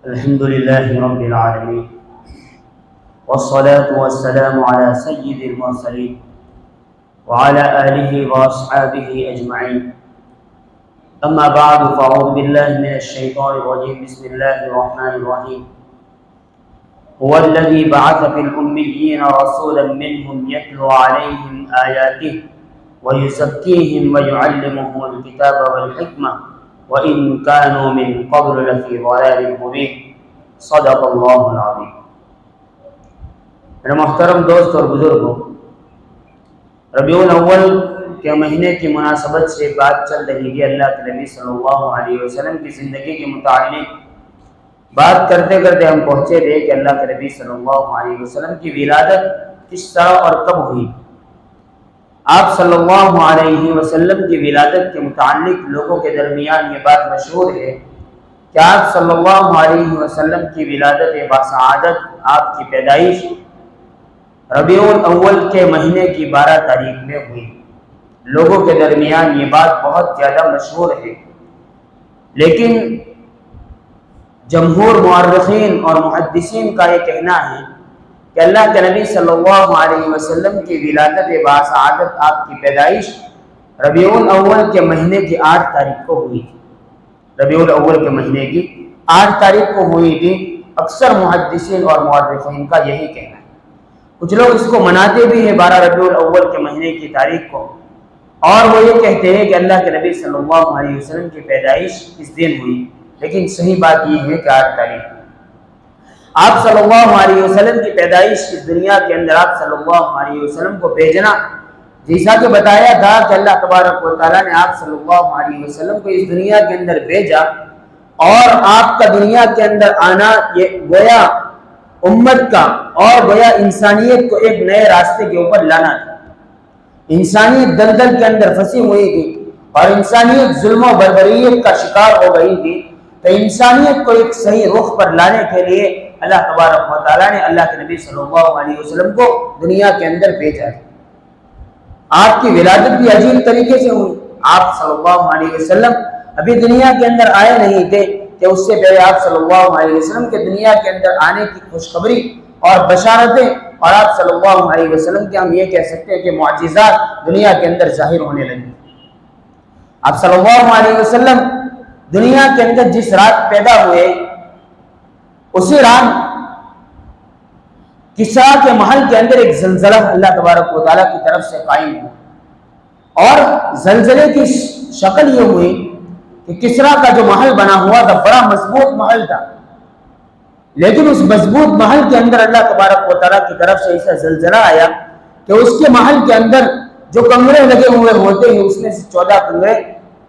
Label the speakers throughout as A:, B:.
A: الحمد لله رب العالمين والصلاة والسلام على سيد المرسلين وعلى آله وأصحابه أجمعين أما بعد فأعوذ بالله من الشيطان الرجيم بسم الله الرحمن الرحيم هو الذي بعث في الأميين رسولا منهم يتلو عليهم آياته ويزكيهم ويعلمهم الكتاب والحكمة وَإِن كَانُوا مِن قَبْلُ لَفِي ضَلَالٍ مُبِينٍ صدق اللہ العظیم۔ میرے محترم دوست اور بزرگوں، ربیع الاول کے مہینے کی مناسبت سے بات چل رہی ہے اللہ کے نبی صلی اللہ علیہ وسلم کی زندگی کے متعلق۔ بات کرتے کرتے ہم پہنچے تھے کہ اللہ کے نبی صلی اللہ علیہ وسلم کی ولادت کس طرح اور کب ہوئی۔ آپ صلی اللہ علیہ وسلم کی ولادت کے متعلق لوگوں کے درمیان یہ بات مشہور ہے کہ آپ صلی اللہ علیہ وسلم کی ولادت باسعادت، آپ کی پیدائش ربیع الاول کے مہینے کی 12 تاریخ میں ہوئی۔ لوگوں کے درمیان یہ بات بہت زیادہ مشہور ہے، لیکن جمہور مورخین اور محدثین کا یہ کہنا ہے کہ اللہ کے نبی صلی اللہ علیہ وسلم کی ولادت باسعادت، آپ کی پیدائش ربیع الاول کے مہینے کی 8 تاریخ کو ہوئی تھی۔ ربیع الاول کے مہینے کی 8 تاریخ کو ہوئی تھی۔ اکثر محدثین اور مورخین کا یہی کہنا ہے۔ کچھ لوگ اس کو مناتے بھی ہیں 12 ربیع الاول کے مہینے کی تاریخ کو، اور وہ یہ کہتے ہیں کہ اللہ کے نبی صلی اللہ علیہ وسلم کی پیدائش اس دن ہوئی، لیکن صحیح بات یہ ہے کہ 8 تاریخ آپ صلی اللہ علیہ وسلم کی پیدائش اس دنیا کے اندر آپ صلی اللہ علیہ وسلم کو بھیجنا، جیسا کہ بتایا تھا کہ اللہ تبارک و تعالیٰ نے آپ صلی اللہ علیہ وسلم کو اس دنیا کے اندر بھیجا، اور آپ کا دنیا کے اندر آنا یہ گویا امت کا اور گویا انسانیت کو ایک نئے راستے کے اوپر لانا تھا۔ انسانیت دلدل کے اندر پھنسی ہوئی تھی اور انسانیت ظلم و بربریت کا شکار ہو گئی تھی، تو انسانیت کو ایک صحیح رخ پر لانے کے لیے اللہ تبارک و تعالیٰ نے اللہ کے نبی صلی اللہ علیہ وسلم کو دنیا کے اندر بھیجا ہے۔ آپ کی ولادت بھی عجیب طریقے سے ہوئی۔ آپ صلی اللہ علیہ وسلم ابھی دنیا کے اندر آئے نہیں تھے کہ اس سے پہلے آپ صلی اللہ علیہ وسلم کے دنیا کے اندر آنے کی خوشخبری اور بشارتیں اور آپ صلی اللہ علیہ وسلم کے ہم یہ کہہ سکتے ہیں کہ معجزات دنیا کے اندر ظاہر ہونے لگے۔ آپ صلی اللہ علیہ وسلم دنیا کے اندر جس رات پیدا ہوئے، اسی رات کسرا کے محل کے اندر ایک زلزلہ اللہ تبارک و تعالیٰ کی طرف سے قائم ہوا، اور زلزلے کی شکل یہ ہوئی کہ کسرا کا جو محل بنا ہوا تھا بڑا مضبوط محل تھا، لیکن اس مضبوط محل کے اندر اللہ تبارک و تعالیٰ کی طرف سے ایسا زلزلہ آیا کہ اس کے محل کے اندر جو کنگرے لگے ہوئے ہوتے ہیں اس میں سے 14 کنگرے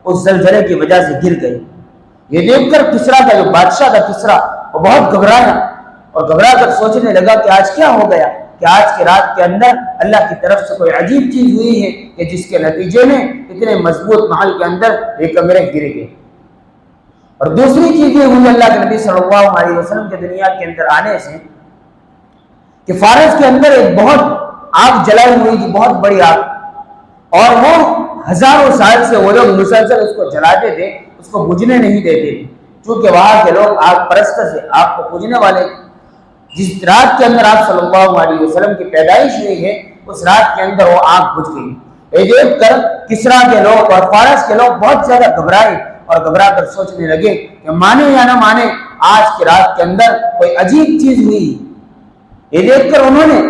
A: اس زلزلے کی وجہ سے گر گئے۔ یہ دیکھ کر کسرا کا جو بادشاہ تھا کسرا، وہ بہت گھبرایا اور گھبرا کر سوچنے لگا کہ آج کیا ہو گیا، کہ آج کی رات کے اندر اللہ کی طرف سے کوئی عجیب چیز ہوئی ہے کہ جس کے نتیجے میں اتنے مضبوط محل کے اندر یہ کنگرے گر گئے۔ اور دوسری چیز یہ ہوئی اللہ کے نبی صلی اللہ علیہ وسلم کے دنیا کے اندر آنے سے کہ فارس کے اندر ایک بہت آگ جلائی ہوئی تھی، بہت بڑی آگ، اور وہ ہزاروں سال سے وہ لوگ مسلسل اس کو جلاتے تھے، اس کو بجھنے نہیں دیتے تھے، چونکہ وہاں کے لوگ آگ پرست سے آگ کو پوجنے والے۔ جس رات کے اندر آپ صلی اللہ علیہ وسلم کی پیدائش ہوئی ہے، اس رات کے اندر وہ آگ بجھ گئی۔ یہ دیکھ کر کسرا کے لوگ اور فارس کے لوگ بہت زیادہ گھبرائے اور گھبرا کر سوچنے لگے کہ مانے یا نہ مانے آج کی رات کے اندر کوئی عجیب چیز ہوئی۔ یہ دیکھ کر انہوں نے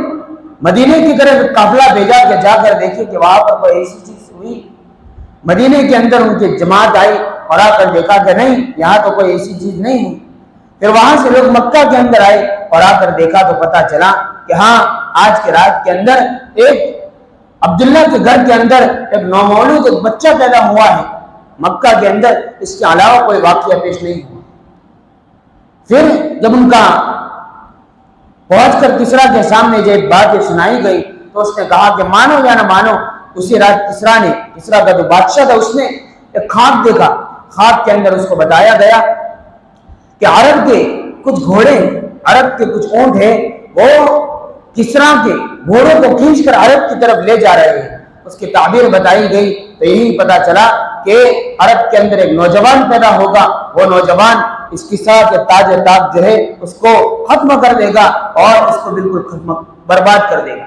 A: مدینے کی طرف قافلہ بھیجا کہ جا کر دیکھے کہ وہاں پر کوئی ایسی چیز ہوئی۔ مدینے کے اندر ان کی جماعت آئی اور آ کر دیکھا کہ نہیں، یہاں تو کوئی ایسی چیز نہیں ہوئی۔ پھر وہاں سے لوگ مکہ کے اندر آئے اور آ کر دیکھا تو پتہ چلا کہ ہاں آج کی رات کے اندر ایک عبداللہ کے گھر کے اندر ایک نومولود ایک بچہ پیدا ہوا ہے، مکہ کے اندر اس کے علاوہ کوئی واقعہ پیش نہیں ہوا۔ پھر جب ان کا پہنچ کر کسرا کے سامنے جب بات سنائی گئی تو اس نے کہا کہ مانو یا نہ مانو، اسی رات کسرا کا جو بادشاہ تھا اس نے ایک خواب دیکھا۔ خواب کے اندر اس کو بتایا گیا کہ عرب کے کچھ گھوڑے، عرب کے کچھ اونٹ ہیں، وہ کسرا کے گھوڑوں کو کھینچ کر عرب کی طرف لے جا رہے ہیں۔ اس کی تعبیر بتائی گئی تو یہی پتا چلا کہ عرب کے اندر ایک نوجوان پیدا ہوگا، وہ نوجوان اس کسرا کے تاج تاج جو ہے اس کو ختم کر دے گا اور اس کو بالکل برباد کر دے گا۔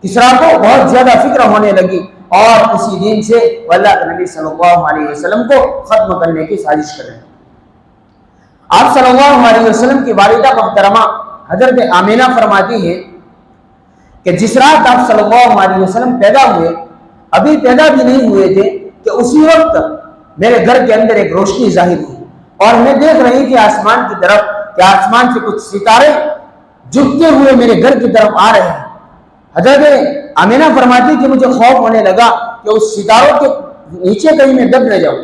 A: کسرا کو بہت زیادہ فکر ہونے لگی اور اسی دن سے اللہ کے نبی صلی اللہ علیہ وسلم کو ختم کرنے کی سازش کر رہے ہیں۔ آپ صلی اللہ علیہ وسلم کی والدہ محترمہ حضرت آمینہ فرماتی ہے کہ جس رات آپ صلی اللہ علیہ وسلم پیدا ہوئے، ابھی پیدا بھی نہیں ہوئے تھے کہ اسی وقت میرے گھر کے اندر ایک روشنی ظاہر ہوئی اور میں دیکھ رہی تھی آسمان کی طرف کہ آسمان سے کچھ ستارے جھکتے ہوئے میرے گھر کی طرف آ رہے ہیں۔ حضرت آمینہ فرماتی کہ مجھے خوف ہونے لگا کہ اس ستاروں کے نیچے کہیں میں دب نہ جاؤں۔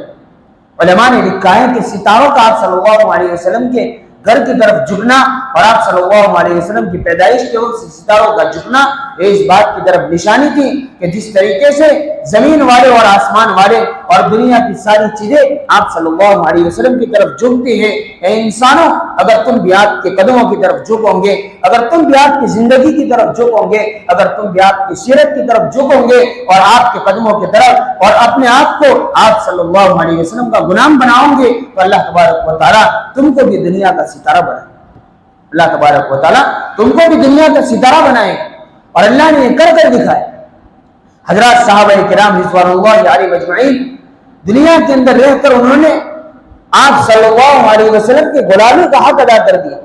A: علماء نے لکھا ہے کہ ستاروں کا آپ صلی اللہ علیہ وسلم کے گھر کی طرف جھکنا اور آپ صلی اللہ علیہ وسلم کی پیدائش کے وقت ستاروں کا جھکنا یہ اس بات کی طرف نشانی تھی کہ جس طریقے سے زمین والے اور آسمان والے اور دنیا کی ساری چیزیں آپ صلی اللہ علیہ وسلم کی طرف جھکتی ہیں۔ اے انسانوں، اگر تم بھی آپ کے قدموں کی طرف جھکو گے، اگر تم بھی آپ کی زندگی کی طرف جھکو گے، اگر تم بھی آپ کی سیرت کی طرف جھکو گے اور آپ کے قدموں کی طرف اور اپنے آپ کو آپ صلی اللہ علیہ وسلم کا غلام بناؤ گے تو اللہ تبارک و تعالیٰ تم کو بھی دنیا کا ستارہ بنائے۔ اللہ تبارک و تعالیٰ تم کو بھی دنیا کا ستارہ بنائے اور اللہ نے یہ کر کر دکھائے۔ حضرات صحابہ کرام رضوان اللہ علیہم اجمعین دنیا کے اندر رہ کر انہوں نے آپ صلی اللہ علیہ وسلم کے غلامی کا حق ادا کر دیا،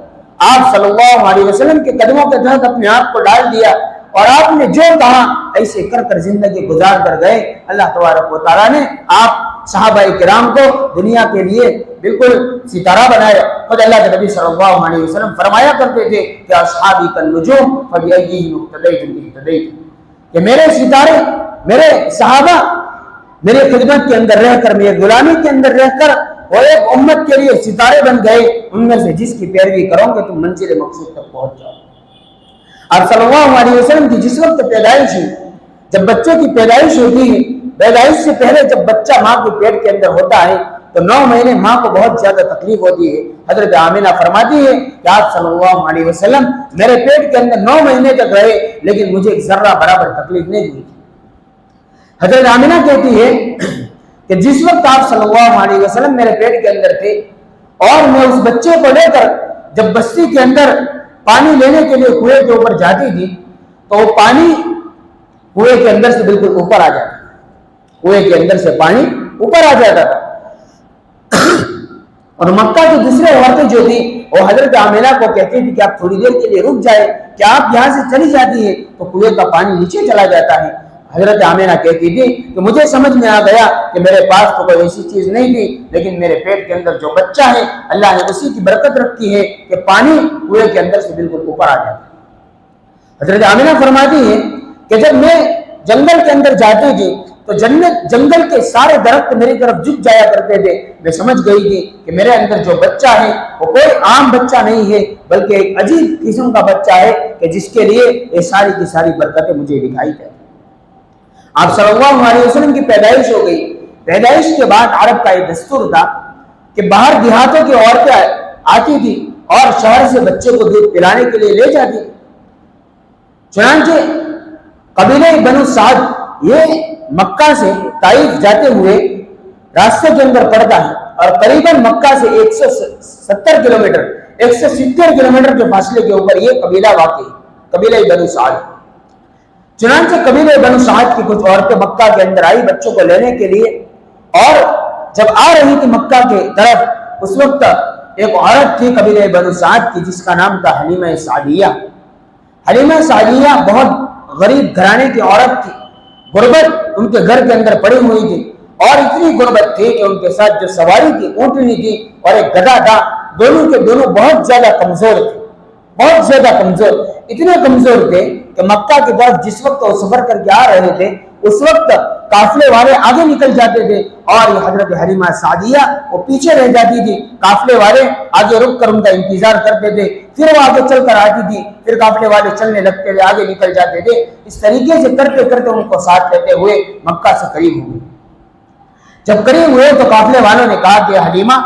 A: آپ صلی اللہ علیہ وسلم کے قدموں کے تحت اپنے آپ کو ڈال دیا اور آپ نے جو کہا ایسے کر کر زندگی گزار کر گئے۔ اللہ تبارک و تعالیٰ نے آپ صحابہ کرام کو دنیا کے لیے بالکل ستارہ بنایا۔ خود اللہ کے نبی صلی اللہ علیہ وسلم فرمایا کرتے تھے کہ اصحابی کالنجوم فبأیہم اقتدیتم اہتدیتم، کہ میرے ستارے، میرے صحابہ میرے خدمت کے اندر رہ کر، میرے غلامی کے اندر رہ کر وہ ایک امت کے لیے ستارے بن گئے، ان میں سے جس کی پیروی کرو گے تم منزل مقصود تک پہنچ جاؤ۔ آپ صلی اللہ علیہ وسلم کی جس وقت پیدائش ہوئی، جب بچے کی پیدائش ہوتی ہے، پیدائش سے پہلے جب بچہ ماں کے پیٹ کے اندر ہوتا ہے تو 9 مہینے ماں کو بہت زیادہ تکلیف ہوتی ہے۔ حضرت آمینہ فرماتی ہے کہ آپ صلی اللہ علیہ وسلم میرے پیٹ کے اندر 9 مہینے تک رہے لیکن مجھے ایک ذرہ برابر تکلیف نہیں ہوئی۔ حضرت آمینہ کہتی ہے کہ جس وقت آپ صلی اللہ علیہ وسلم میرے پیٹ کے اندر تھے اور میں اس بچے کو لے کر جب بستی کے اندر پانی لینے کے لیے کنویں کے اوپر جاتی تھی تو وہ پانی کنویں کے اندر سے بالکل اوپر آ جاتا، کنویں کے اندر سے پانی اوپر آ جاتا تھا۔ اور مکہ کی دوسرے عورتیں جو تھی وہ حضرت آمینہ کو کہتی تھی کہ آپ تھوڑی دیر کے لیے رک جائے، کہ آپ یہاں سے چلی جاتی ہے تو کنویں کا پانی نیچے چلا جاتا ہے۔ حضرت آمینہ کہتی تھی کہ مجھے سمجھ میں آ گیا کہ میرے پاس تو کوئی ایسی چیز نہیں تھی لیکن میرے پیٹ کے اندر جو بچہ ہے اللہ نے اسی کی برکت رکھی ہے کہ پانی کنویں کے اندر سے بالکل اوپر آ جاتا ہے۔ حضرت آمینہ فرماتی ہے کہ جب میں جنگل کے اندر جاتی تھی تو جنگل کے سارے درخت میری طرف جھک جایا کرتے تھے، میں سمجھ گئی تھی کہ میرے اندر جو بچہ ہے وہ کوئی عام بچہ نہیں ہے بلکہ ایک عجیب قسم کا بچہ ہے کہ جس کے لیے یہ ساری کی ساری برکتیں مجھے دکھائی دیتی۔ آپ صلی اللہ علیہ وسلم کی پیدائش ہو گئی۔ پیدائش کے بعد عرب کا یہ دستور تھا کہ باہر دیہاتوں کی عورتیں آتی تھی اور شہر سے بچے کو دودھ پلانے کے لیے لے جاتی۔ چنانچہ قبیلہ بنو سعد یہ مکہ سے طائف جاتے ہوئے راستے کے اندر پڑتا ہے اور قریباً مکہ سے 170 کلومیٹر 170 کلومیٹر کے فاصلے کے اوپر یہ قبیلہ واقع ہے، قبیلہ بنو سعد۔ چنانچہ قبیلہ بنو سعد کی کچھ عورتیں مکہ کے اندر آئی بچوں کو لینے کے لیے، اور جب آ رہی تھی مکہ کے طرف اس وقت ایک عورت تھی قبیلہ بنو سعد کی جس کا نام تھا حلیمہ سعدیہ۔ حلیمہ سعدیہ بہت غریب گھرانے کی عورت تھی، غربت ان کے گھر کے اندر پڑی ہوئی تھی اور اتنی غربت تھی کہ ان کے ساتھ جو سواری تھی اونٹنی تھی اور ایک گدھا تھا، دونوں کے دونوں بہت زیادہ کمزور تھے، بہت زیادہ کمزور، اتنے کمزور تھے کہ مکہ کی طرف جس وقت وہ سفر کر کے آ رہے تھے اس وقت قافلے والے آگے نکل جاتے تھے اور یہ حضرت حلیمہ سعدیہ وہ پیچھے رہ جاتی تھی، قافلے والے آگے رک کر ان کا انتظار کرتے تھے، پھر وہ آگے چل کر آتی تھی، پھر قافلے والے چلنے لگتے تھے، آگے نکل جاتے تھے۔ اس طریقے سے کرتے کرتے ان کو ساتھ لیتے ہوئے مکہ سے قریب ہوئے۔ جب قریب ہوئے تو قافلے والوں نے کہا کہ حلیمہ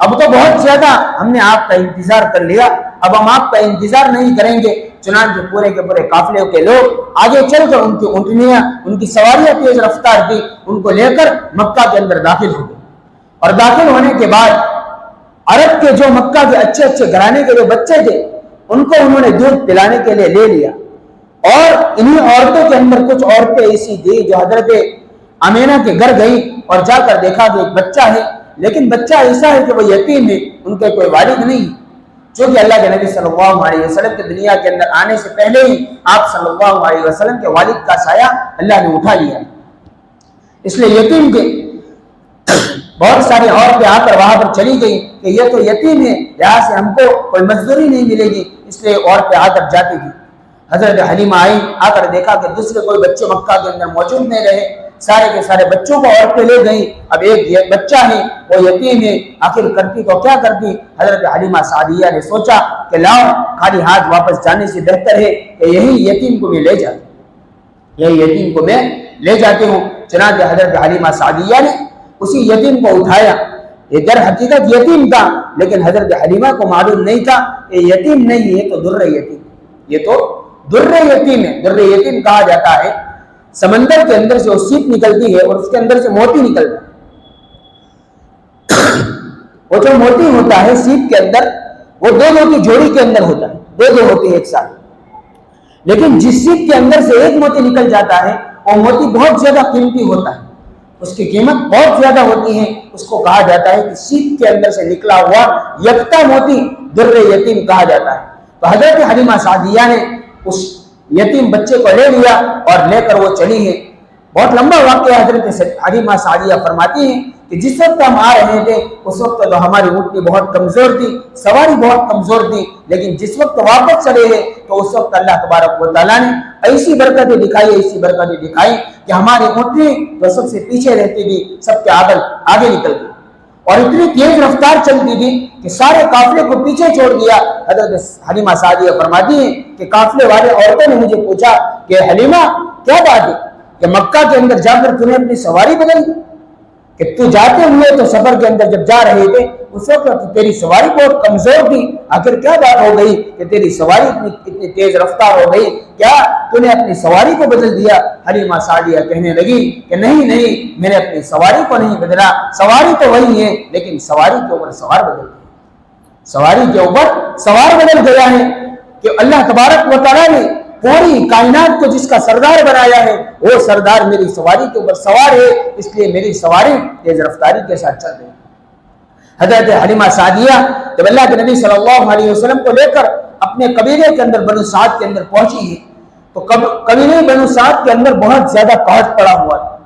A: اب تو بہت زیادہ ہم نے آپ کا انتظار کر لیا، اب ہم آپ کا انتظار نہیں کریں گے۔ چنانچہ پورے کے پورے قافلے کے لوگ آگے چل کر ان کی اونٹنیاں، ان کی سواریاں تیز رفتار تھی، ان کو لے کر مکہ کے اندر داخل ہو گئے۔ اور داخل ہونے کے بعد عرب کے جو مکہ کے اچھے اچھے گھرانے کے جو بچے تھے ان کو انہوں نے دودھ پلانے کے لیے لے لیا، اور انہی عورتوں کے اندر کچھ عورتیں ایسی تھی جو حضرت آمینہ کے گھر گئی اور جا کر دیکھا کہ ایک بچہ ہے، لیکن بچہ ایسا ہے کہ وہ یتیم ہے، ان کے کوئی والد نہیں، چونکہ اللہ کے نبی صلی اللہ علیہ وسلم کے دنیا کے اندر آنے سے پہلے ہی آپ صلی اللہ علیہ وسلم کے والد کا سایہ اللہ نے اٹھا لیا، اس لیے یتیم کے بہت ساری عورتیں آ کر وہاں پر چلی گئی کہ یہ تو یتیم ہے، یہاں سے ہم کو کوئی مزدوری نہیں ملے گی، اس لیے عورتیں آ کر جاتی تھی۔ حضرت حلیمہ آئی، آ کر دیکھا کہ دوسرے کوئی بچے مکہ کے اندر موجود نہیں رہے، سارے کے سارے بچوں کو عورتیں لے گئیں، اب ایک بچہ ہے وہ یتیم ہے، آخر کرتی تو کیا کرتی؟ حضرت حلیمہ سعدیہ نے سوچا کہ لاؤ خالی ہاتھ واپس جانے سے بہتر ہے کہ یہی یتیم کو میں لے جاتی ہوں، یہی یتیم کو میں لے جاتی ہوں۔ چنانچہ حضرت حلیمہ سعدیہ نے اسی یتیم کو اٹھایا، یہ در حقیقت یتیم تھا، لیکن حضرت حلیمہ کو معلوم نہیں تھا کہ یتیم نہیں ہے تو در یتیم، یہ تو در یتیم ہے۔ در یتیم کہا جاتا ہے سمندر کے اندر سے وہ سیپ نکلتی ہے اور اس کے اندر سے موتی نکلتا ہے، وہ جو موتی ہوتا ہے سیپ کے اندر وہ دو کی جوڑی کے اندر ہوتا ہے، دو ہوتے ہیں ایک ساتھ، لیکن جس سیپ کے اندر سے ایک موتی نکل جاتا ہے وہ موتی بہت زیادہ قیمتی ہوتا ہے، اس کی قیمت بہت زیادہ ہوتی ہے، اس کو کہا جاتا ہے کہ سیپ کے اندر سے نکلا ہوا یکتا موتی در یتیم کہا جاتا ہے۔ تو حضرت حلیمہ سعدیہ نے اس یتیم بچے کو لے لیا اور لے کر وہ چلی ہے۔ بہت لمبا واقعہ حضرت حلیمہ سعدیہ فرماتی ہیں کہ جس وقت ہم آ رہے تھے اس وقت تو ہماری اونٹنی بہت کمزور تھی، سواری بہت کمزور تھی، لیکن جس وقت واپس چلے ہیں تو اس وقت اللہ تبارک و تعالیٰ نے ایسی برکتیں دکھائی کہ ہماری اونٹنی جو سب سے پیچھے رہتی تھی سب کے آگے نکل گئی، اور اتنی تیز رفتار چلتی تھی کہ سارے قافلے کو پیچھے چھوڑ دیا۔ حضرت حلیمہ سعدیہ فرماتی ہیں کہ قافلے والے عورتوں نے مجھے پوچھا کہ حلیمہ کیا بات ہے کہ مکہ کے اندر جا کر تمہیں اپنی سواری بدل دی، کہ تو جاتے ہوئے تو سفر کے اندر جب جا رہے تھے اس وقت تیری سواری بہت کمزور تھی، آخر کیا بات ہو گئی کہ تیری سواری اتنی تیز رفتار ہو گئی، کیا تو نے اپنی سواری کو بدل دیا؟ حلیمہ سعدیہ کہنے لگی کہ نہیں میں نے اپنی سواری کو نہیں بدلا، سواری تو وہی ہے لیکن سواری کے اوپر سوار بدل گیا، سواری کے اوپر سوار بدل گیا ہے کہ اللہ تبارک و تعالیٰ نے پوری کائنات کو جس کا سردار بنایا ہے وہ سردار میری سواری کے اوپر سوار ہے، اس لیے میری سواری تیز رفتاری کے ساتھ چل رہی ہے۔ حضرت حلیمہ سعدیہ جب اللہ کے نبی صلی اللہ علیہ وسلم کو لے کر اپنے قبیلے کے اندر بنو سعد کے اندر پہنچی ہے تو قبیلے بنو سعد کے اندر بہت زیادہ قحط پڑا ہوا تھا،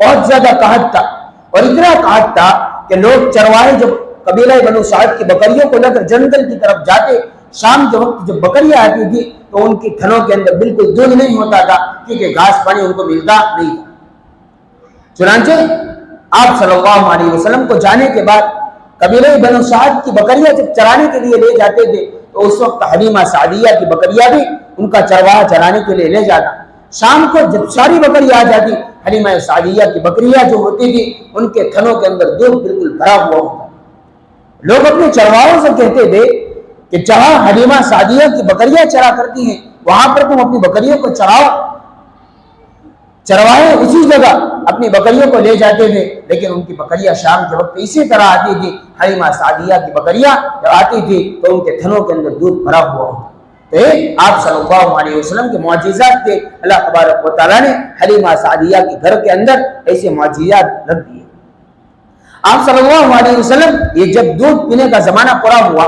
A: بہت زیادہ قحط تھا، اور اتنا قحط تھا کہ لوگ چرواہے جب قبیلہ بنو سعد کی بکریوں کو لے کر جنگل کی طرف جاتے، شام کے وقت جب بکریاں آتی تھی تو ان کی تھنوں کے اندر بالکل دودھ نہیں ہوتا تھا کیونکہ گھاس پانی ان کو ملتا نہیں تھا۔ چنانچہ آپ صلی اللہ علیہ وسلم کو جانے کے بعد قبیلہ بنو سعد کی بکریاں جب چرانے کے لیے لے جاتے تھے تو اس وقت حلیمہ سعدیہ کی بکریاں بھی ان کا چرواہا چرانے کے لیے لے جاتا۔ شام کو جب ساری بکریاں آ جاتی، حلیمہ سعدیہ کی بکریاں جو ہوتی تھی ان کے تھنوں کے اندر دودھ بالکل بھرا ہوا ہوتا۔ لوگ اپنے چرواہوں سے کہتے تھے کہ جہاں حلیمہ سعدیہ کی بکریاں چرا کرتی ہیں وہاں پر تم اپنی بکریوں کو چراؤ۔ چرواہے اسی جگہ اپنی بکریوں کو لے جاتے تھے، لیکن ان کی بکریاں شام کے وقت اسی طرح آتی تھی۔ حلیمہ سعدیہ کی بکریاں جب آتی تھی تو ان کے تھنوں کے اندر دودھ بھرا ہوا ہوتا۔ تو آپ صلی اللہ علیہ وسلم کے معجزات تھے، اللہ تبارک و تعالیٰ نے حلیمہ سعدیہ کے گھر کے اندر ایسے معجزات رکھ دیے۔ آپ صلی اللہ علیہ وسلم یہ جب دودھ پینے کا زمانہ پورا ہوا،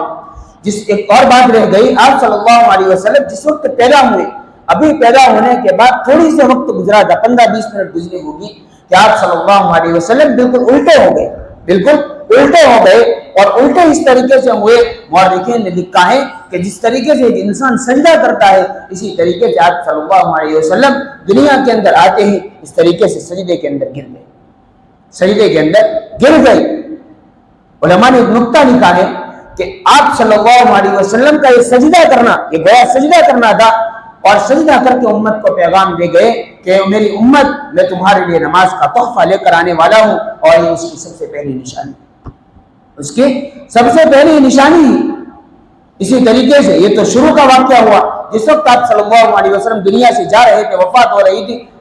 A: جس ایک اور بات رہ گئی، آپ صلی اللہ علیہ وسلم جس وقت پیدا ہوئے، ابھی پیدا ہونے کے بعد تھوڑی سے وقت گزرا تھا، 15-20 منٹ گزری ہوگی کہ آپ صلی اللہ علیہ وسلم بالکل الٹے ہو گئے، بالکل الٹے ہو گئے، اور الٹے اس طریقے سے ہوئے، مورخین نے لکھا ہے کہ جس طریقے سے ایک انسان سجدہ کرتا ہے اسی طریقے سے آپ صلی اللہ علیہ وسلم دنیا کے اندر آتے ہی اس طریقے سے سجدے کے اندر گر گئے، سجدے کے اندر گر گئے۔ علماء نے ایک نقطہ لکھا ہے کہ آپ صلی اللہ علیہ وسلم کا یہ سجدہ کرنا، یہ گویا سجدہ کرنا تھا، اور سجدہ کر کے امت کو پیغام دے گئے کہ میری امت، میں تمہارے لیے نماز کا تحفہ لے کر آنے والا ہوں، اور یہ اس کی سب سے پہلی نشانی، اس کی سب سے پہلی نشانی ہی اسی طریقے سے۔ یہ تو شروع کا واقعہ ہوا، جس وقت آپ صلی اللہ علیہ وسلم دنیا سے جا رہے تھے، وفات ہو رہی تھی،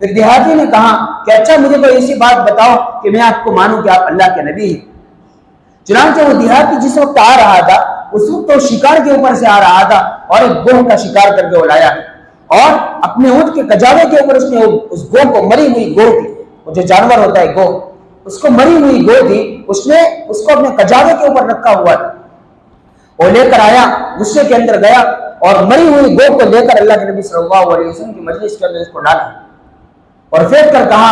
A: پھر دیہاتی نے کہا کہ اچھا مجھے کوئی ایسی بات بتاؤ کہ میں آپ کو مانوں کہ آپ اللہ کے نبی ہیں۔ چنانچہ وہ دیہاتی جس وقت آ رہا تھا اس وقت وہ شکار کے اوپر سے آ رہا تھا اور ایک گوہ کا شکار کر کے وہ لایا اور اپنے اونٹ کے کجاوے کے اوپر اس نے اس گوہ کو، مری ہوئی گوہ تھی، وہ جو جانور ہوتا ہے گوہ، اس کو مری ہوئی گوہ تھی، اس نے اس کو اپنے کجاوے کے اوپر رکھا ہوا تھا۔ وہ لے کر آیا، غصے کے اندر گیا اور مری ہوئی گوہ کو لے کر اللہ کے نبی صلی اللہ علیہ وسلم کی مجلس کے اندر اس کو ڈالا اور پھینک کر کہا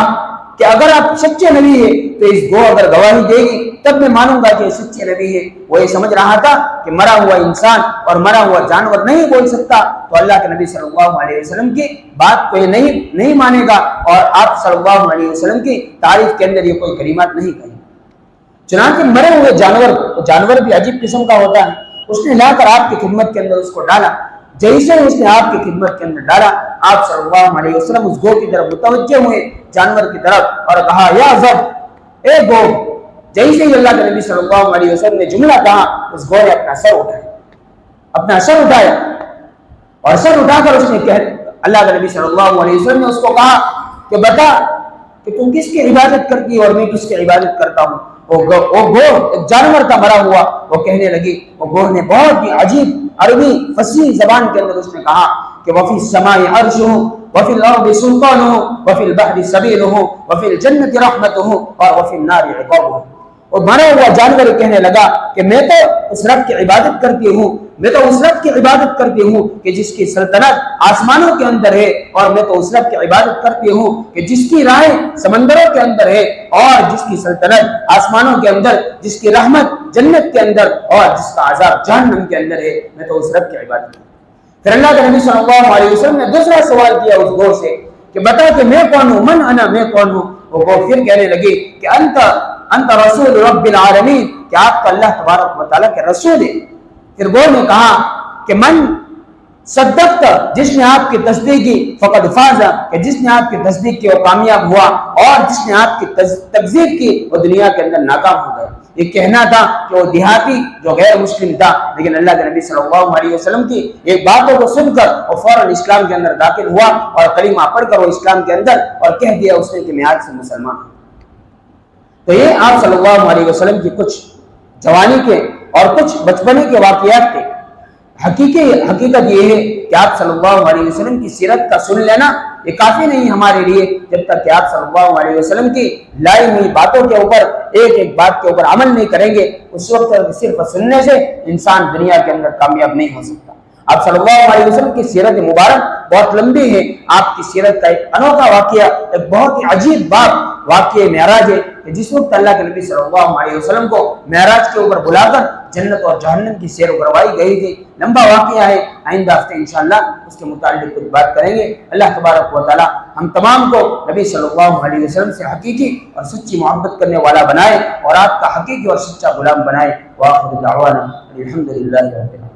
A: کہ اگر آپ سچے نبی ہیں تو اس گوہ اگر گواہی دے گی تب میں مانوں گا کہ سچے نبی ہے۔ وہ یہ سمجھ رہا تھا کہ مرا ہوا انسان اور مرا ہوا جانور نہیں بول سکتا، تو اللہ کے نبی صلی اللہ علیہ وسلم کی بات کو یہ نہیں مانے گا اور آپ صلی اللہ علیہ وسلم کی تعریف کے اندر یہ کوئی کلمات نہیں کہیں۔ چنانچہ مرے ہوئے جانور بھی عجیب قسم کا ہوتا ہے، اس نے لا کر آپ کی خدمت کے اندر اس کو ڈالا۔ جیسے اس نے آپ کی خدمت کے اندر ڈالا، آپ صلی اللہ علیہ وسلم اس گوہ کی طرف متوجہ ہوئے، جانور کی طرف، اور کہا یا ضب اے گوہ۔ جیسے ہی اللہ کے نبی صلی اللہ علیہ وسلم نے جملہ کہا، اس گوہ نے اپنا سر اٹھایا اور سر اٹھا کر اس نے اللہ کے نبی صلی اللہ علیہ وسلم نے اس کو کہا کہ بتا کہ تم کس کی عبادت کرتی اور میں کس کی عبادت کرتا ہوں۔ وہ گوہ ایک جانور کا مرا ہوا، وہ کہنے لگی، وہ گوہ نے بہت ہی عجیب عربی فصیح زبان کے اندر اس نے کہا کہ وفی السماء عرشہ وفی الارض سلطانہ وفی البحر سبیلہ وفی الجنت رحمتہ اور وفی النار عقابہ۔ اور مرا ہوا جانور کہنے لگا کہ میں تو اس رب کی عبادت کرتی ہوں، میں تو اس رب کی عبادت کرتی ہوں کہ جس کی سلطنت آسمانوں کے اندر ہے، اور میں تو اس رب کی عبادت کرتی ہوں کہ جس کی راہیں سمندروں کے اندر ہے، اور جس کی سلطنت آسمانوں کے اندر، جس کی رحمت جنت کے اندر اور جس کا عذاب جہنم کے اندر ہے، میں تو اس رب کی عبادت کرتی ہوں۔ پھر اللہ کے نبی صلی اللہ علیہ وسلم نے دوسرا سوال کیا اس گوہ سے کہ بتا کہ میں کون ہوں، من انا، میں کون ہوں۔ وہ گوہ پھر کہنے لگی کہ انت رسول رب العالمین، کہ آپ تو اللہ تبارک و تعالیٰ کے رسول ہیں۔ پھر گوہ نے کہا کہ من صدقت، جس نے آپ کی تصدیق کی، فقد فاز، کہ جس نے آپ کی تصدیق کی وہ کامیاب ہوا، اور جس نے آپ کی تکذیب کی وہ دنیا کے اندر ناکام ہو گیا۔ یہ کہنا تھا کہ وہ دیہاتی جو غیر مسلم تھا، لیکن اللہ کے نبی صلی اللہ علیہ وسلم کی ایک باتوں کو سن کر وہ فوراً اسلام کے اندر داخل ہوا اور کلمہ پڑھ کر وہ اسلام کے اندر اور کہہ دیا اس نے کہ میں آج سے مسلمان ہوں۔ تو یہ آپ صلی اللہ علیہ وسلم کی کچھ جوانی کے اور کچھ بچپنے کے واقعات تھے۔ حقیقت یہ ہے کہ آپ صلی اللہ علیہ وسلم کی سیرت کا سن لینا یہ کافی نہیں ہمارے لیے، جب تک کہ آپ صلی اللہ علیہ وسلم کی لائی ہوئی باتوں کے اوپر ایک بات کے اوپر عمل نہیں کریں گے، اس وقت صرف سننے سے انسان دنیا کے اندر کامیاب نہیں ہو سکتا۔ آپ صلی اللہ علیہ وسلم کی سیرت مبارک بہت لمبی ہے۔ آپ کی سیرت کا ایک انوکھا واقعہ، ایک بہت ہی عجیب واقعہ معراج ہے کہ جس وقت اللہ کے نبی صلی اللہ علیہ وسلم کو معراج کے اوپر بلا کر جنت اور جہنم کی سیر کروائی گئی تھی۔ لمبا واقعہ ہے، آئندہ ہفتے انشاءاللہ اس کے متعلق کچھ بات کریں گے۔ اللہ تبارک و تعالی ہم تمام کو نبی صلی اللہ علیہ وسلم سے حقیقی اور سچی محبت کرنے والا بنائے اور آپ کا حقیقی اور سچا غلام بنائے۔ وآخر دعوانا الحمدللہ رب العالمین۔